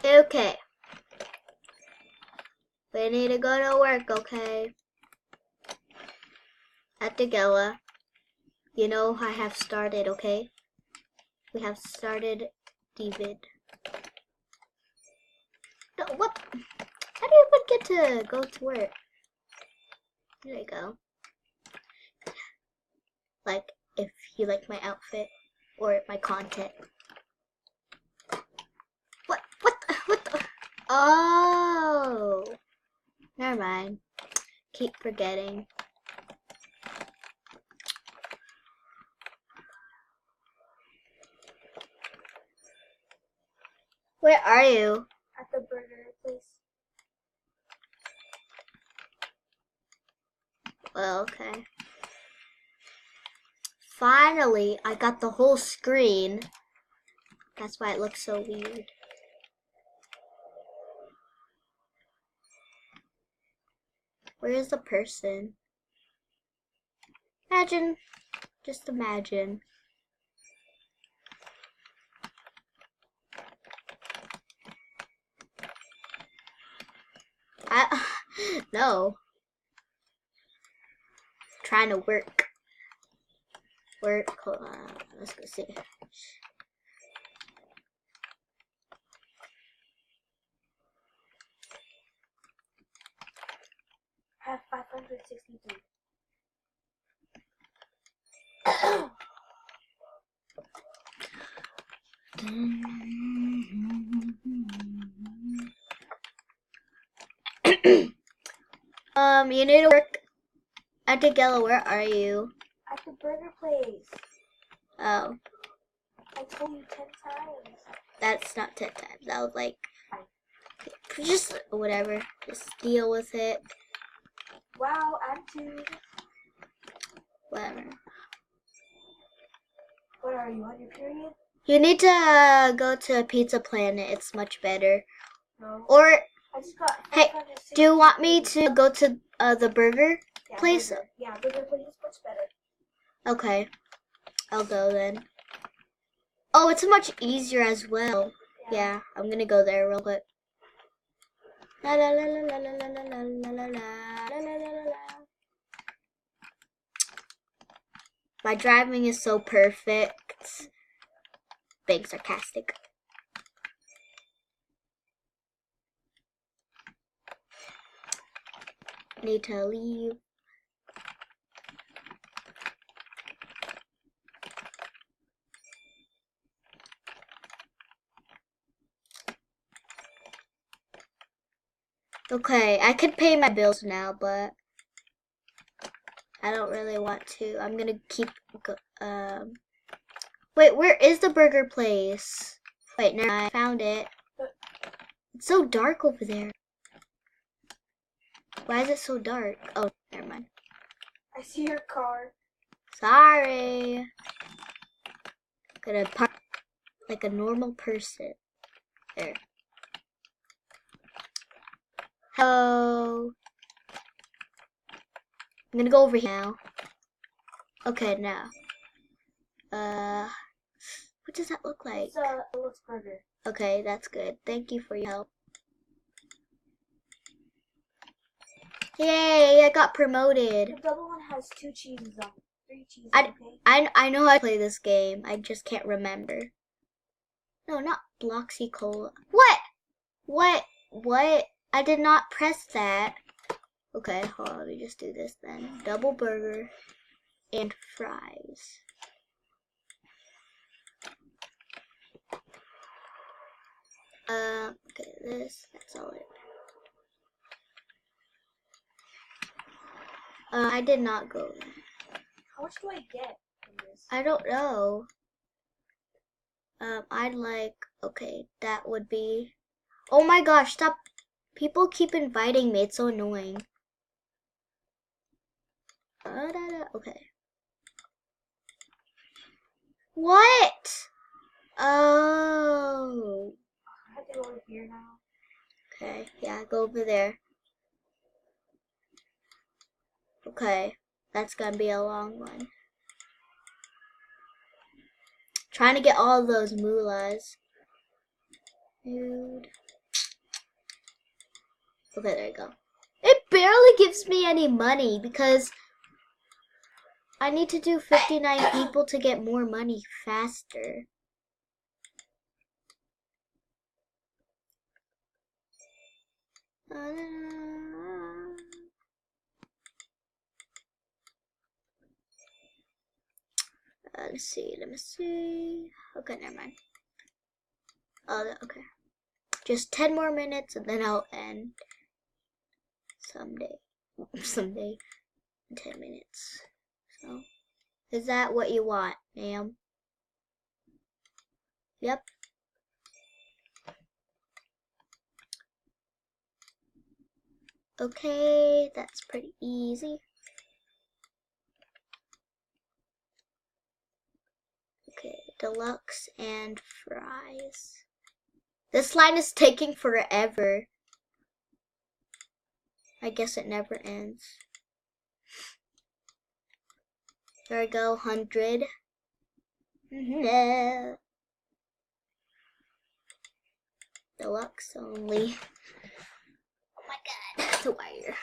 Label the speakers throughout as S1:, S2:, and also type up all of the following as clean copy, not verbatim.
S1: Okay. We need to go to work, okay? At the gala. You know I have started, okay? We have started David. No, what? How do you even get to go to work? There you go. Like, if you like my outfit or my content. What the? Oh! Never mind. Keep forgetting. Where are you?
S2: At the burger place.
S1: Well, okay. Finally, I got the whole screen. That's why it looks so weird. Where is the person? Imagine. Just imagine. No. Trying to work. Hold on. Let's go see.
S2: I have 563.
S1: You need to work at the gala. Where are you?
S2: At the burger place.
S1: Oh.
S2: I told you 10 times.
S1: That's not 10 times. That was like, just whatever. Just deal with it.
S2: Wow, attitude.
S1: Whatever.
S2: What are you, on your period?
S1: You need to go to Pizza Planet. It's much better.
S2: No.
S1: Or,
S2: I just got
S1: hey, do you want me to go to the burger place?
S2: Burger. Yeah, burger place is much better.
S1: Okay. I'll go then. Oh, it's much easier as well. Yeah, I'm gonna go there real quick. La la la la la la la la la la la la la. My driving is so perfect. Being sarcastic. Need to leave. Okay, I could pay my bills now, but I don't really want to. I'm gonna keep. Wait, where is the burger place? Wait, no, I found it. It's so dark over there. Why is it so dark? Oh, never mind.
S2: I see your car.
S1: Sorry. Gonna park like a normal person. There. Hello. I'm gonna go over here now. Okay, now. What does that look like?
S2: It's a Lux burger.
S1: Okay, that's good. Thank you for your help. Yay, I got promoted.
S2: The double one has 2 cheeses on it. 3 cheeses,
S1: I know how to play this game. I just can't remember. No, not Bloxy Cola. What? I did not press that. Okay, hold on, let me just do this then. Double burger and fries. Okay, that's all it. I did not go there.
S2: How much do I get from this?
S1: I don't know. I'd like, okay, that would be, oh my gosh, stop. People keep inviting me, it's so annoying. Okay. What? Oh.
S2: I have to go over here now.
S1: Okay, yeah, go over there. Okay, that's gonna be a long one. Trying to get all those moolahs. Dude. Okay, there you go. It barely gives me any money because I need to do 59 people to get more money faster. Let me see. Okay, never mind. Okay. Just 10 more minutes and then I'll end someday. Someday in 10 minutes. So, is that what you want, ma'am? Yep. Okay, that's pretty easy. Okay, deluxe and fries. This line is taking forever. I guess it never ends. There we go, 100. Yeah. Deluxe only. Oh my god, the wire.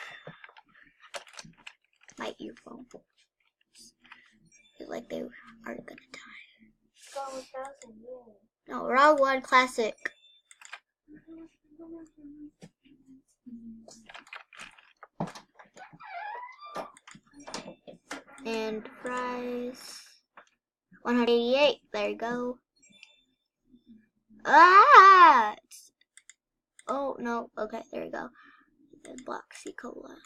S1: My earphone. Feel like they are gonna die. No, wrong one, classic. And fries. 188, there you go. Ah! Oh, no, okay, there you go. And Bloxy Cola.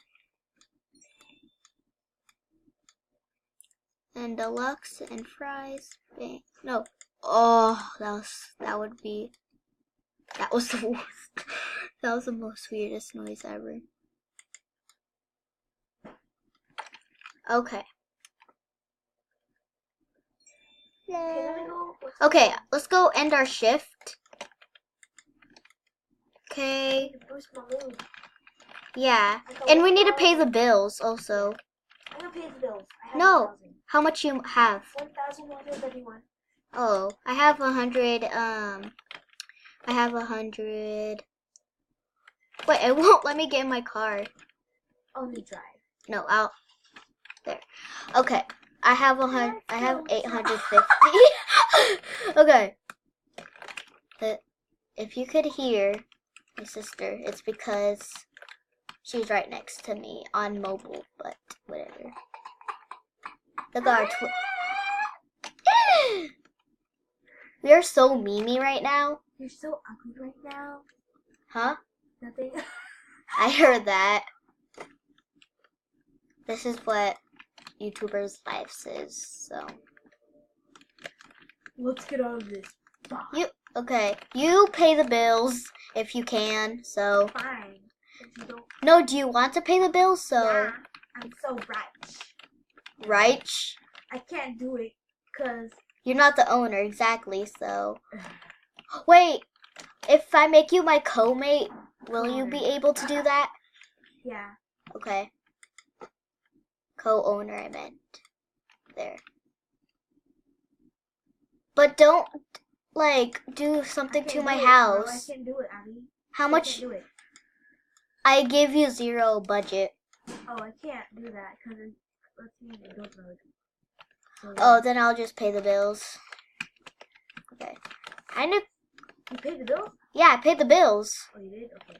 S1: And deluxe and fries. Bang. No. Oh, that was the worst. That was the most weirdest noise ever. Okay.
S2: Yeah.
S1: Okay, let's go end our shift. Okay. Yeah. And we need to pay the bills also.
S2: I'm gonna pay the bills. I have
S1: No.
S2: 1,000.
S1: How much you have?
S2: 1,131.
S1: Oh, I have 100, I have 100. Wait, it won't let me get in my car.
S2: Only drive.
S1: No, there. Okay. I have 850. Okay. If you could hear my sister, it's because she's right next to me on mobile, but whatever. Look at our we are so memey right now.
S2: You're so ugly right now.
S1: Huh?
S2: Nothing.
S1: I heard that. This is what YouTubers' lives is, so.
S2: Let's get out of this.
S1: Okay, you pay the bills if you can, so.
S2: Fine. If you don't.
S1: No, do you want to pay the bills? So.
S2: Yeah, I'm so rich.
S1: Right?
S2: I can't do it because.
S1: You're not the owner, exactly, so. Wait, if I make you my co-mate, will you be able to do that?
S2: Yeah.
S1: Okay. Co-owner, I meant. There. But don't, like, do something to my house.
S2: I can't do it, Abby.
S1: How much?
S2: I can't do it.
S1: I give you 0 budget.
S2: Oh, I can't do that because let's see, I don't know. So,
S1: Oh, then I'll just pay the bills. Okay. I know.
S2: You paid the bill?
S1: Yeah, I paid the bills.
S2: Oh, you did? Okay.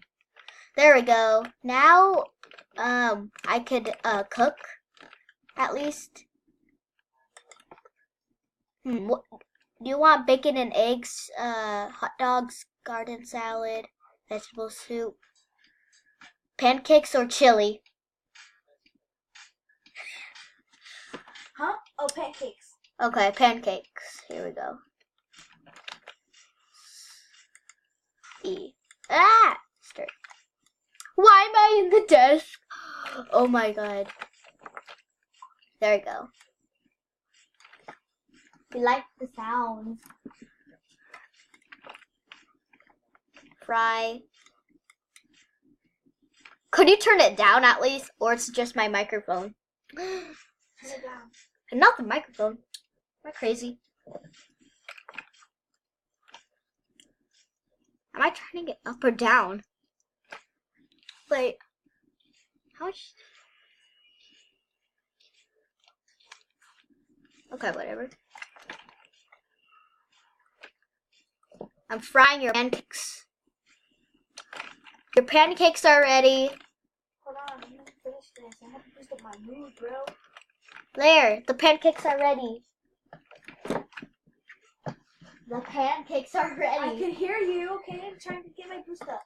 S1: There we go. Now, I could cook at least. What, do you want bacon and eggs, hot dogs, garden salad, vegetable soup, pancakes, or chili?
S2: Huh? Oh, pancakes.
S1: Okay, pancakes. Here we go. Start. Why am I in the desk? Oh my god. There we go. We like the sounds. Fry. Could you turn it down at least? Or it's just my microphone?
S2: Turn it down.
S1: And not the microphone. Am I crazy? Am I turning it up or down? Wait. How much? Okay, whatever. I'm frying your pancakes. Your pancakes are ready.
S2: Hold on, I'm gonna finish this. I haven't used up my mood, bro.
S1: There, the pancakes are ready. The pancakes are
S2: I
S1: ready.
S2: can hear you, okay? I'm trying to get my boost up.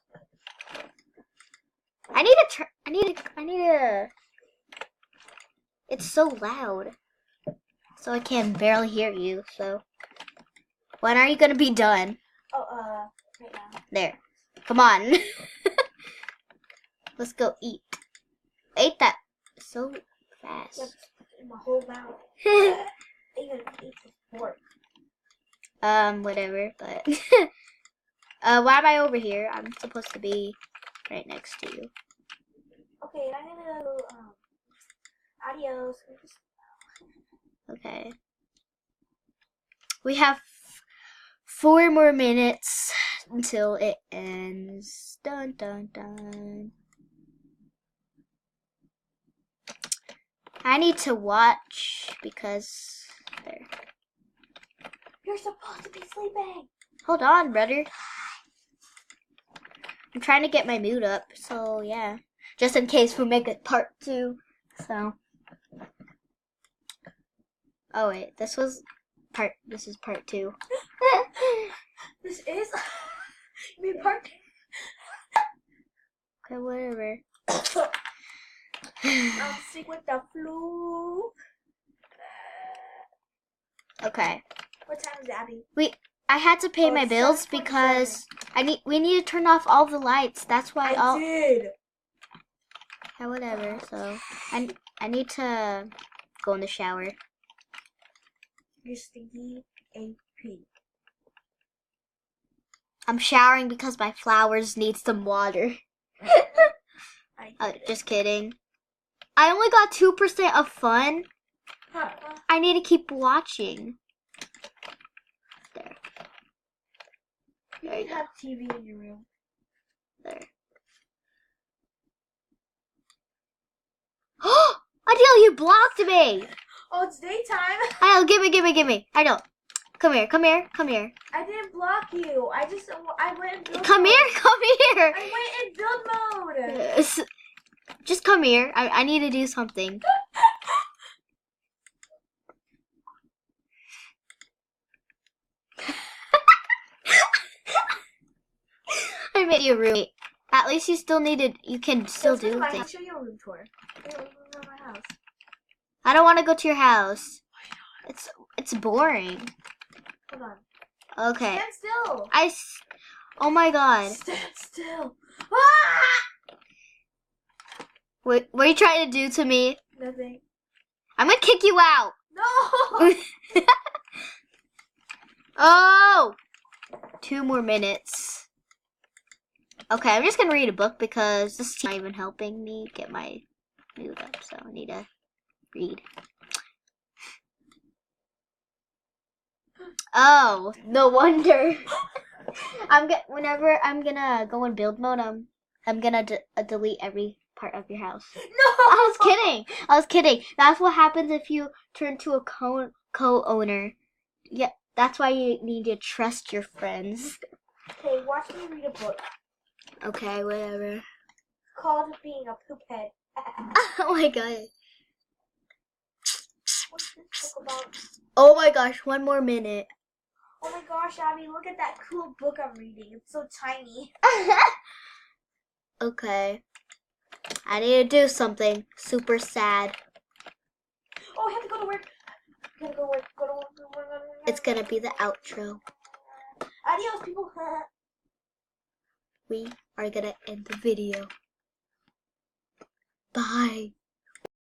S1: I need to. It's so loud. So I can barely hear you, so. When are you gonna be done?
S2: Oh, right now.
S1: There. Come on. Let's go eat. I ate that so fast.
S2: Yep, in my whole mouth. I even ate the fork.
S1: Whatever, but. Why am I over here? I'm supposed to be right next to you.
S2: Okay, I'm gonna go, adios.
S1: Okay. We have 4 more minutes until it ends. Dun dun dun. I need to watch because there.
S2: You're supposed to be sleeping.
S1: Hold on, brother. I'm trying to get my mood up, so yeah. Just in case we make it part 2. So. Oh wait, this is part 2.
S2: This is me part.
S1: Okay, whatever.
S2: I'm sick with the flu.
S1: Okay.
S2: What time is it, Abby?
S1: I had to pay my
S2: it's
S1: bills
S2: 7:27.
S1: because we need to turn off all the lights. That's why
S2: I did.
S1: Yeah, whatever. So I need to go in the shower.
S2: You stinky AP.
S1: I'm showering because my flowers need some water.
S2: I did.
S1: Just kidding. I only got 2% of fun.
S2: Huh.
S1: I need to keep watching. There.
S2: You
S1: There you
S2: can have TV in your room.
S1: There. Oh, Adele, you blocked me.
S2: Oh, it's daytime.
S1: Adele, give me. I don't. Come here.
S2: I didn't block you. I went in build
S1: Come
S2: mode.
S1: here.
S2: I went in build mode.
S1: Just come here. I need to do something. I made you a roommate. At least you can still
S2: Let's go to
S1: do
S2: my
S1: things.
S2: house. Show you a room tour. My house.
S1: I don't want to go to your house. It's boring.
S2: Hold on.
S1: Okay.
S2: Stand still.
S1: Oh my god.
S2: Stand still. Ah!
S1: What are you trying to do to me?
S2: Nothing.
S1: I'm gonna kick you out.
S2: No.
S1: Oh! 2 more minutes. Okay, I'm just gonna read a book because this is not even helping me get my mood up, so I need to read. Oh, no wonder. Whenever I'm gonna go in build mode, I'm gonna delete every part of your house.
S2: No.
S1: I was kidding. That's what happens if you turn to a co-owner. Yeah, that's why you need to trust your friends.
S2: Okay, watch me read a book
S1: Okay, whatever.
S2: called Being a Poop Head.
S1: Oh my god.
S2: What's this book about?
S1: Oh my gosh, 1 more minute.
S2: Oh my gosh, Abby, look at that cool book I'm reading. It's so tiny.
S1: Okay. I need to do something super sad.
S2: Oh, I have to go to work. Gotta go to work. Go to work.
S1: It's gonna be the outro.
S2: Adios, people.
S1: We are gonna end the video. Bye.